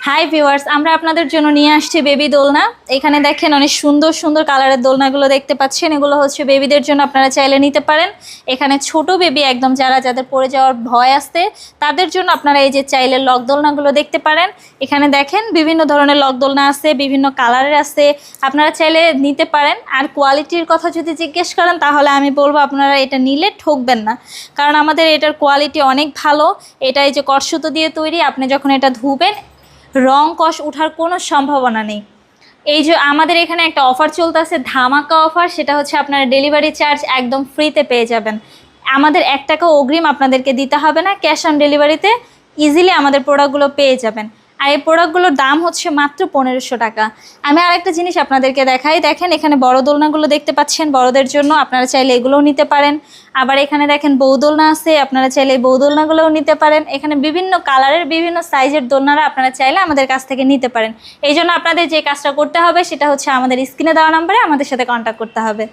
Hi viewers, আমরা আপনাদের জন্য নিয়ে আসছি বেবি দোলনা। এখানে দেখেন অনেক সুন্দর সুন্দর কালারের দোলনাগুলো দেখতে পাচ্ছেন। এগুলো হচ্ছে বেবিদের জন্য, আপনারা চাইলে নিতে পারেন। এখানে ছোট বেবি একদম যাদের পড়ে যাওয়ার ভয় আসতে তাদের জন্য আপনারা এই যে চাইলে লক দোলনাগুলো দেখতে পারেন। এখানে দেখেন বিভিন্ন ধরনের লক দোলনা আছে, বিভিন্ন কালারের আছে, আপনারা চাইলে নিতে পারেন। আর কোয়ালিটির কথা যদি জিজ্ঞেস করেন তাহলে আমি বলবো আপনারা এটা নিলে ঠকবেন না, কারণ আমাদের এটার কোয়ালিটি অনেক ভালো। এটা এই যে কটসুতো দিয়ে তৈরি, আপনি যখন এটা ধুবেন রং কষ ওঠার কোনো সম্ভাবনা নেই। এই যে আমাদের এখানে একটা অফার চলতেছে, ধামাকা অফার, সেটা হচ্ছে আপনারা ডেলিভারি চার্জ একদম ফ্রিতে পেয়ে যাবেন। আমাদের 1 টাকা অগ্রিম আপনাদেরকে দিতে হবে না, ক্যাশ অন ডেলিভারিতে ইজিলি আমাদের প্রোডাক্টগুলো পেয়ে যাবেন। আর এই প্রোডাক্টগুলোর দাম হচ্ছে মাত্র 1500 টাকা। আমি আরেকটা জিনিস আপনাদেরকে দেখাই, দেখেন এখানে বড় দোলনাগুলো দেখতে পাচ্ছেন, বড়দের জন্য আপনারা চাইলে এগুলোও নিতে পারেন। আবার এখানে দেখেন বউ দোলনা আছে, আপনারা চাইলে এই বউ দোলনাগুলোও নিতে পারেন। এখানে বিভিন্ন কালারের বিভিন্ন সাইজের দোলনারা আপনারা চাইলে আমাদের কাছ থেকে নিতে পারেন। এই জন্য আপনাদের যে কাজটা করতে হবে সেটা হচ্ছে আমাদের স্ক্রিনে দেওয়া নাম্বারে আমাদের সাথে কন্ট্যাক্ট করতে হবে।